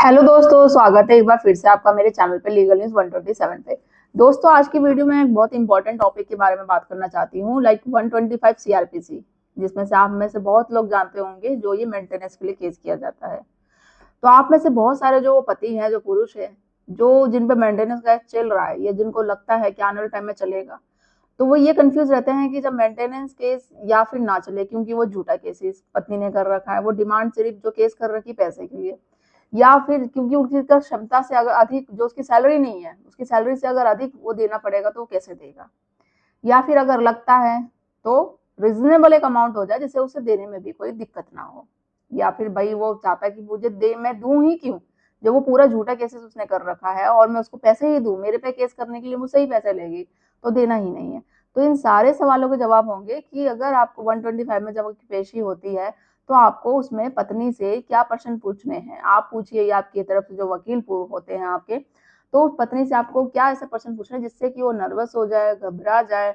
Hello दोस्तों, स्वागत है एक बार फिर से आपका मेरे चैनल पे लीगल न्यूज 127 पे। दोस्तों, आज की वीडियो में एक बहुत इंपॉर्टेंट टॉपिक के बारे में बात करना चाहती हूँ, लाइक 125 सीआरपीसी, जिसमें से आप में से बहुत लोग जानते होंगे जो ये मेंटेनेंस के लिए केस किया जाता है। तो आप में से बहुत सारे जो पति हैं, जो पुरुष हैं, जो जिन पे मेंटेनेंस का चल रहा है या जिनको लगता है कि आने वाले टाइम में चलेगा, तो वो ये कंफ्यूज रहते हैं कि जब मेंटेनेंस केस या फिर ना चले, क्योंकि वो झूठा केस पत्नी ने कर रखा है, वो डिमांड सिर्फ जो केस कर रखी पैसे के लिए, या फिर क्योंकि उसकी क्षमता से अगर अधिक जो उसकी सैलरी नहीं है, उसकी सैलरी से अगर अधिक वो देना पड़ेगा तो वो कैसे देगा, या फिर अगर लगता है तो रिजनेबल एक अमाउंट हो जाए जिससे उसे देने में भी कोई दिक्कत ना हो, या फिर भाई वो चाहता है कि मुझे दे, मैं दूं ही क्यों, जब वो पूरा झूठा केसेस उसने कर रखा है और मैं उसको पैसे ही दूं, मेरे पे केस करने के लिए मुझसे ही पैसे लेगी, तो देना ही नहीं है। तो इन सारे सवालों के जवाब होंगे कि अगर आपको 125 में जब पेशी होती है तो आपको उसमें पत्नी से क्या प्रश्न पूछने हैं, आप पूछिए, या आपकी तरफ से जो वकील होते हैं आपके, तो पत्नी से आपको क्या ऐसे प्रश्न पूछने हैं जिससे कि वो नर्वस हो जाए, घबरा जाए,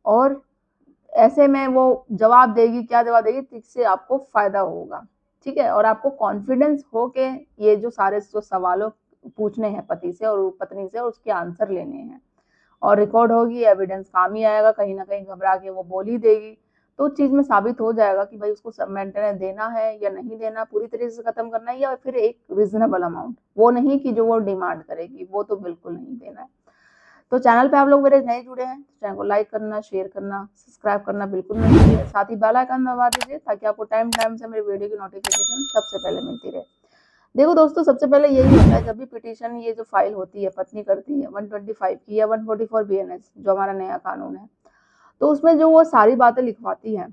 और ऐसे में वो जवाब देगी, क्या जवाब देगी जिससे आपको फायदा होगा। ठीक है, और आपको कॉन्फिडेंस हो के ये जो सारे जो सवालों पूछने हैं पति से और पत्नी से, और उसके आंसर लेने हैं, और रिकॉर्ड होगी, एविडेंस काम ही आएगा, कहीं ना कहीं घबरा के वो बोल ही देगी, तो उस चीज में साबित हो जाएगा कि भाई उसको मेंटेनेंस देना है या नहीं देना, पूरी तरीके से खत्म करना है, या फिर एक रीजनेबल अमाउंट, वो नहीं कि जो वो डिमांड करेगी, वो तो बिल्कुल नहीं देना है। तो चैनल पे आप लोग मेरे नए जुड़े हैं, चैनल को लाइक करना, शेयर करना, सब्सक्राइब करना बिल्कुल नहीं भूलिए, साथ ही बेल आइकन दबा दीजिए ताकि आपको टाइम टाइम से मेरी वीडियो की नोटिफिकेशन सबसे पहले मिलती रहे। देखो दोस्तों, सबसे पहले यही होता है जब भी पिटीशन ये जो फाइल होती है, पत्नी करती है 125 की या 144 बीएनएस जो हमारा नया कानून है, तो उसमें जो वो सारी बातें लिखवाती है,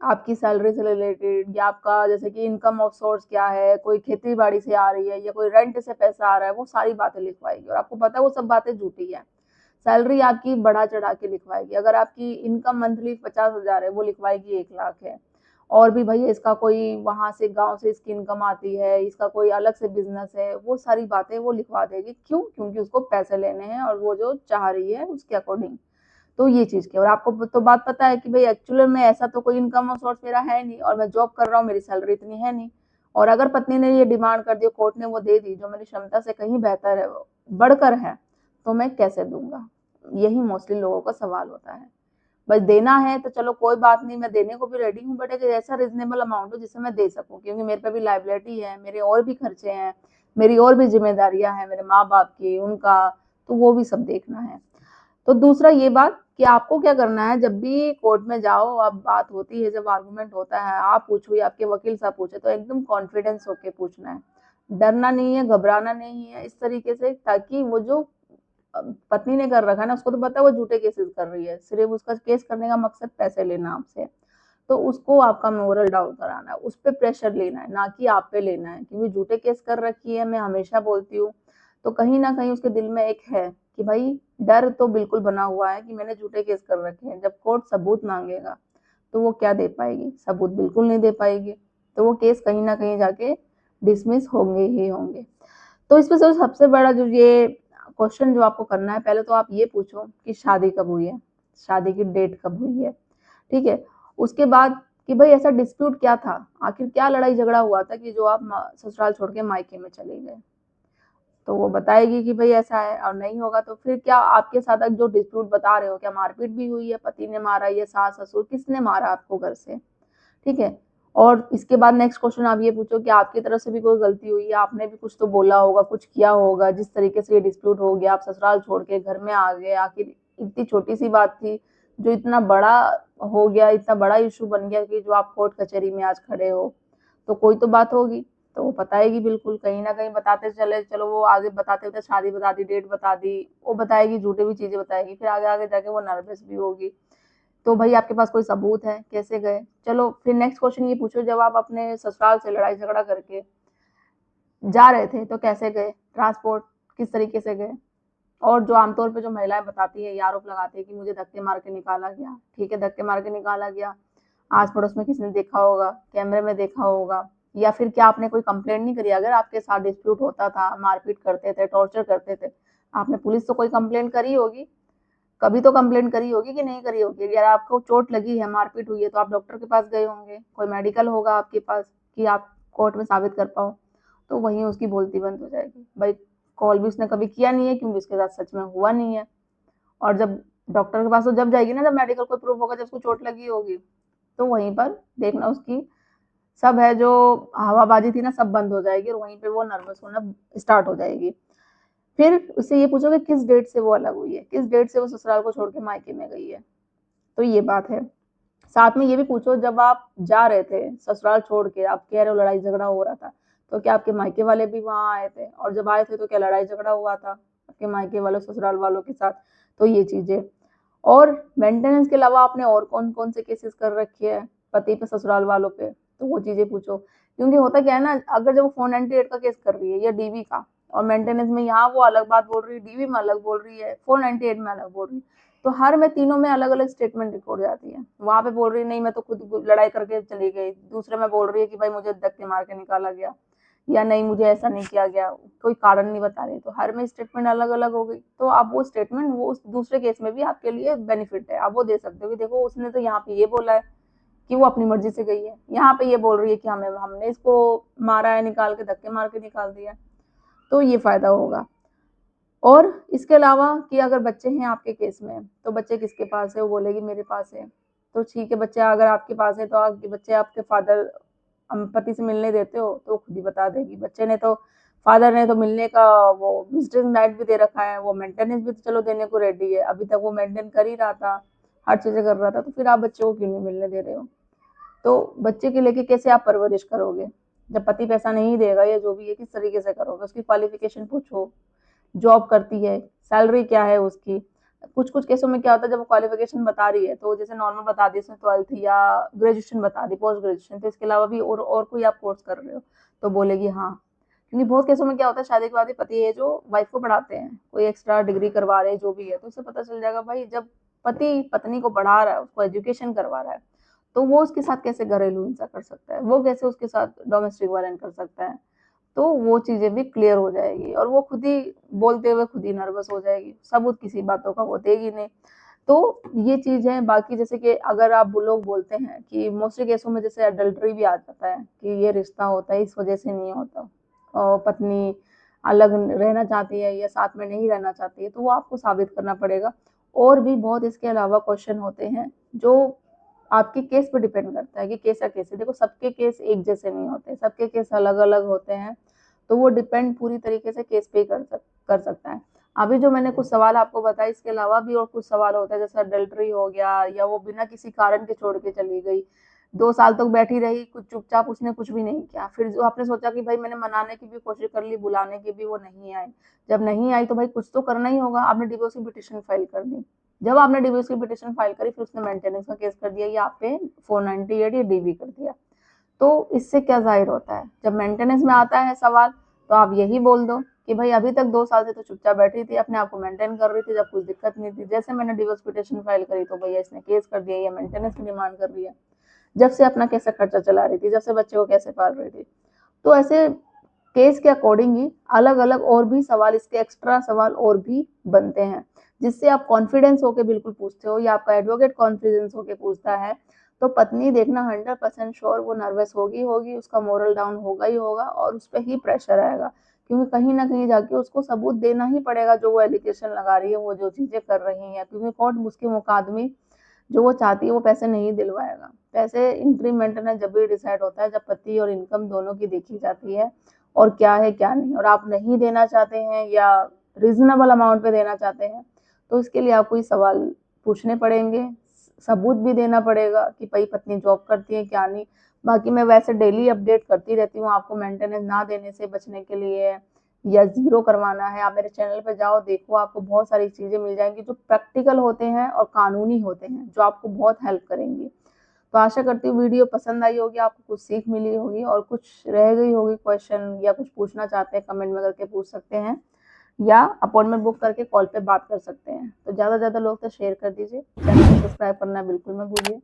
आपकी सैलरी से रिलेटेड, या आपका जैसे कि इनकम ऑफ सोर्स क्या है, कोई खेती बाड़ी से आ रही है या कोई रेंट से पैसा आ रहा है, वो सारी बातें लिखवाएगी, और आपको पता है वो सब बातें झूठी है। सैलरी आपकी बढ़ा चढ़ा के लिखवाएगी, अगर आपकी इनकम मंथली 50,000 है, वो लिखवाएगी 1 लाख है, और भी भैया इसका कोई वहां से गांव से इसकी इनकम आती है, इसका कोई अलग से बिजनेस है, वो सारी बातें वो लिखवा देगी। क्यों? क्योंकि उसको पैसे लेने हैं और वो जो चाह रही है उसके अकॉर्डिंग। तो ये चीज की, और आपको तो बात पता है कि भाई एक्चुअल में ऐसा तो कोई इनकम सोर्स मेरा है नहीं, और मैं जॉब कर रहा हूँ, मेरी सैलरी इतनी है नहीं, और अगर पत्नी ने ये डिमांड कर दी, कोर्ट ने वो दे दी जो मेरी क्षमता से कहीं बेहतर है, बढ़कर है, तो मैं कैसे दूंगा? यही मोस्टली लोगों का सवाल होता है। बस देना है तो चलो कोई बात नहीं, मैं देने को भी रेडी हूँ, बट एक ऐसा रीजनेबल अमाउंट हो जिससे मैं दे सकूँ, क्योंकि मेरे पे भी लाइबिलिटी है, मेरे और भी खर्चे हैं, मेरी और भी जिम्मेदारियां हैं, मेरे माँ बाप की, उनका, तो वो भी सब देखना है। तो दूसरा ये बात कि आपको क्या करना है, जब भी कोर्ट में जाओ, अब बात होती है, जब आर्गुमेंट होता है, आप पूछो या आपके वकील साहब पूछे, तो एकदम कॉन्फिडेंस होके पूछना है, डरना नहीं है, घबराना नहीं है, इस तरीके से, ताकि वो जो पत्नी ने कर रखा है ना, उसको तो पता है वो झूठे केसेस कर रही है, सिर्फ उसका केस करने का मकसद पैसे लेना आपसे, तो उसको आपका मोरल डाउन कराना है, उस पर प्रेशर लेना है, ना कि आप पे लेना है, क्योंकि झूठे केस कर रखी है, मैं हमेशा बोलती हूँ, तो कहीं ना कहीं उसके दिल में एक है कि भाई डर तो बिल्कुल बना हुआ है कि मैंने झूठे केस कर रखे हैं, जब कोर्ट सबूत मांगेगा तो वो क्या दे पाएगी? सबूत बिल्कुल नहीं दे पाएगी, तो वो केस कहीं ना कहीं जाके डिसमिस होंगे ही होंगे। तो इसमें से सबसे बड़ा जो ये क्वेश्चन जो आपको करना है, पहले तो आप ये पूछो कि शादी कब हुई है, शादी की डेट कब हुई है। ठीक है, उसके बाद कि भाई ऐसा डिस्प्यूट क्या था, आखिर क्या लड़ाई झगड़ा हुआ था कि जो आप ससुराल छोड़ के मायके में चले गए, तो वो बताएगी कि भाई ऐसा है, और नहीं होगा तो फिर क्या आपके साथ जो डिस्प्यूट बता रहे हो, क्या मारपीट भी हुई है, पति ने मारा, ये सास ससुर, किसने मारा आपको घर से? ठीक है, और इसके बाद नेक्स्ट क्वेश्चन आप ये पूछो कि आपकी तरफ से भी कोई गलती हुई है, आपने भी कुछ तो बोला होगा, कुछ किया होगा, जिस तरीके से ये डिस्प्यूट हो गया, आप ससुराल छोड़ के घर में आ गए, आखिर इतनी छोटी सी बात थी जो इतना बड़ा हो गया, इतना बड़ा इशू बन गया कि जो आप कोर्ट कचहरी में आज खड़े हो, तो कोई तो बात होगी, तो वो बताएगी बिल्कुल, कहीं ना कहीं बताते चले, चलो वो आगे बताते होते शादी बता दी, डेट बता दी, वो बताएगी, झूठे भी चीजें बताएगी, फिर आगे आगे जाके वो नर्वस भी होगी। तो भाई आपके पास कोई सबूत है, कैसे गए? चलो फिर नेक्स्ट क्वेश्चन ये पूछो, जब आप अपने ससुराल से लड़ाई झगड़ा करके जा रहे थे तो कैसे गए, ट्रांसपोर्ट किस तरीके से गए? और जो आमतौर पे जो महिलाएं बताती है, ये आरोप लगाती है कि मुझे धक्के मार के निकाला गया, ठीक है, धक्के मार के निकाला गया, आस पड़ोस में किसी ने देखा होगा, कैमरे में देखा होगा, या फिर क्या आपने कोई कंप्लेंट नहीं करी? अगर आपके साथ डिस्प्यूट होता था, मारपीट करते थे, टॉर्चर करते थे, आपने पुलिस तो कोई कंप्लेंट करी होगी, कभी तो कंप्लेंट करी होगी कि नहीं करी होगी? अगर आपको चोट लगी है, मारपीट हुई है, तो आप डॉक्टर के पास गए होंगे, कोई मेडिकल होगा आपके पास कि आप कोर्ट में साबित कर पाओ, तो वहीं उसकी बोलती बंद हो जाएगी। भाई कॉल भी उसने कभी किया नहीं है क्योंकि उसके साथ सच में हुआ नहीं है। और जब डॉक्टर के पास तो जब जाएगी ना, जब मेडिकल कोई प्रूफ होगा, जब उसको चोट लगी होगी, तो वहीं पर देखना उसकी सब है जो हवाबाजी थी ना, सब बंद हो जाएगी और वहीं पे वो नर्वस होना स्टार्ट हो जाएगी। फिर उससे ये पूछो कि किस डेट से वो अलग हुई है, किस डेट से वो ससुराल को छोड़ के मायके में गई है। तो ये बात है। साथ में ये भी पूछो, जब आप जा रहे थे ससुराल छोड़ के, आप कह रहे हो लड़ाई झगड़ा हो रहा था, तो क्या आपके मायके वाले भी वहां आए थे? और जब आए थे तो क्या लड़ाई झगड़ा हुआ था आपके मायके वालों ससुराल वालों के साथ? तो ये चीजें। और मेंटेनेंस के अलावा आपने और कौन कौन से केसेस कर रखे हैं पति पे ससुराल वालों पे, तो वो चीजें पूछो। क्योंकि होता क्या है ना, अगर जब वो 498 का केस कर रही है या डीवी का, और मेंटेनेंस में यहाँ वो अलग बात बोल रही है, डीवी में अलग बोल रही है, 498 में अलग बोल रही है, तो हर में तीनों में अलग अलग स्टेटमेंट रिकॉर्ड जाती है। वहां पे बोल रही है नहीं मैं तो खुद लड़ाई करके चली गई, दूसरे में बोल रही है कि भाई मुझे धक्के मार के निकाला गया, या नहीं मुझे ऐसा नहीं किया गया, कोई कारण नहीं बता रही, तो हर में स्टेटमेंट अलग अलग हो गई। तो आप वो स्टेटमेंट वो उस दूसरे केस में भी आपके लिए बेनिफिट है, आप वो दे सकते हो कि देखो उसने तो यहाँ पे ये बोला है कि वो अपनी मर्जी से गई है, यहाँ पे ये बोल रही है कि हमने इसको मारा है, निकाल के धक्के मार के निकाल दिया, तो ये फायदा होगा। और इसके अलावा कि अगर बच्चे हैं आपके केस में, तो बच्चे किसके पास है, वो बोलेगी मेरे पास है, तो ठीक है, बच्चे अगर आपके पास है तो आपके बच्चे आपके फादर पति से मिलने देते हो, तो खुद ही बता देगी। बच्चे ने तो फादर ने तो मिलने का वो विजिटिंग राइट भी दे रखा है, वो मेंटेनेंस भी तो चलो देने को रेडी है, अभी तक वो मेंटेन कर ही रहा था, हर चीजें कर रहा था, तो फिर आप बच्चे को क्यों नहीं मिलने दे रहे हो? तो बच्चे के लेके कैसे आप परवरिश करोगे जब पति पैसा नहीं देगा, या जो भी है किस तरीके से करोगे? उसकी क्वालिफिकेशन पूछो, जॉब करती है, सैलरी क्या है उसकी। कुछ कुछ केसों में क्या होता है, जब वो क्वालिफिकेशन बता रही है तो जैसे नॉर्मल बता दी उसने 12th या ग्रेजुएशन बता दी, पोस्ट ग्रेजुएशन, तो इसके अलावा भी और कोई आप कोर्स कर रहे हो, तो बोलेगी हाँ। क्योंकि बहुत केसों में क्या होता है, शादी के बाद ही पति है जो वाइफ को पढ़ाते हैं, कोई एक्स्ट्रा डिग्री करवा रहे हैं जो भी है, तो उससे पता चल जाएगा भाई जब पति पत्नी को पढ़ा रहा है, उसको एजुकेशन करवा रहा है, तो वो उसके साथ कैसे घरेलू हिंसा कर सकता है, वो कैसे उसके साथ डोमेस्टिक वायलेंस कर सकता है। तो वो चीजें भी क्लियर हो जाएगी और वो खुद ही बोलते हुए खुद ही नर्वस हो जाएगी, सबूत किसी बातों का वो देगी नहीं। तो ये चीज है। बाकी जैसे कि अगर आप लोग बोलते हैं कि मोस्टली केसों में जैसे अडल्ट्री भी आ जाता है कि ये रिश्ता होता है इस वजह से नहीं होता, और पत्नी अलग रहना चाहती है या साथ में नहीं रहना चाहती है, तो वो आपको साबित करना पड़ेगा। और भी बहुत इसके अलावा क्वेश्चन होते हैं जो आपके केस पे डिपेंड करता है कि कैसा केस है। देखो सबके केस एक जैसे नहीं होते, सबके केस अलग अलग होते हैं, तो वो डिपेंड पूरी तरीके से केस पे कर सकता है। अभी जो मैंने कुछ सवाल आपको बताया, इसके अलावा भी और कुछ सवाल होता है, जैसे अडल्ट्री हो गया, या वो बिना किसी कारण के छोड़ के चली गई, 2 साल तक बैठी रही कुछ चुपचाप, उसने कुछ भी नहीं किया, फिर जो आपने सोचा कि भाई मैंने मनाने की भी कोशिश कर ली, बुलाने की भी, वो नहीं आई। जब नहीं आई तो भाई कुछ तो करना ही होगा, आपने डिवोर्स की पिटीशन फाइल कर दी। जब आपने डिवोर्स की पिटीशन फाइल करी, फिर उसने मेंटेनेंस का केस कर दिया, या आप पे 498 या डीवी कर दिया, तो इससे क्या जाहिर होता है, जब मेंटेनेंस में आता है सवाल, तो आप यही बोल दो कि भाई अभी तक 2 साल से तो चुपचाप बैठी थी, अपने आप को मेंटेन कर रही थी, जब कुछ दिक्कत नहीं थी, जैसे मैंने डिवोर्स पिटीशन फाइल करी तो भैया इसने केस कर दिया, या मेंटेनेंस की डिमांड कर रही है, जब से अपना कैसे खर्चा चला रही थी, जब से बच्चे को कैसे पाल रही थी। तो ऐसे केस के अकॉर्डिंग ही अलग अलग और भी सवाल, इसके एक्स्ट्रा सवाल और भी बनते हैं, जिससे आप कॉन्फिडेंस होके बिल्कुल पूछते हो, या आपका एडवोकेट कॉन्फिडेंस होके पूछता है, तो पत्नी देखना 100% श्योर वो नर्वस होगी, उसका मोरल डाउन होगा ही होगा, और उस पर ही प्रेशर आएगा, क्योंकि कहीं ना कहीं जाके उसको सबूत देना ही पड़ेगा, जो वो एलिगेशन लगा रही है, वो जो चीजें कर रही है, क्योंकि कोर्ट उसके मुकादमे जो वो चाहती है वो पैसे नहीं दिलवाएगा। पैसे इंक्रीमेंट ना जब भी डिसाइड होता है जब पति और इनकम दोनों की देखी जाती है, और क्या है क्या नहीं, और आप नहीं देना चाहते हैं या रीजनेबल अमाउंट पे देना चाहते हैं, तो इसके लिए आपको ये सवाल पूछने पड़ेंगे, सबूत भी देना पड़ेगा कि भाई पत्नी जॉब करती है क्या नहीं। बाकी मैं वैसे डेली अपडेट करती रहती हूँ, आपको मेंटेनेंस ना देने से बचने के लिए या जीरो करवाना है, आप मेरे चैनल पे जाओ देखो, आपको बहुत सारी चीजें मिल जाएंगी जो प्रैक्टिकल होते हैं और कानूनी होते हैं, जो आपको बहुत हेल्प करेंगी। तो आशा करती हूँ वीडियो पसंद आई होगी, आपको कुछ सीख मिली होगी, और कुछ रह गई होगी क्वेश्चन या कुछ पूछना चाहते हैं कमेंट में करके पूछ सकते हैं, या अपॉइंटमेंट बुक करके कॉल पे बात कर सकते हैं। तो ज़्यादा से ज़्यादा लोग तो शेयर कर दीजिए, चैनल को सब्सक्राइब करना बिल्कुल मत भूलिए।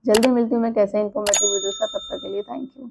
जल्दी मिलती हूँ मैं कैसे इन्फॉर्मेटिव वीडियो से, तब तक के लिए थैंक यू।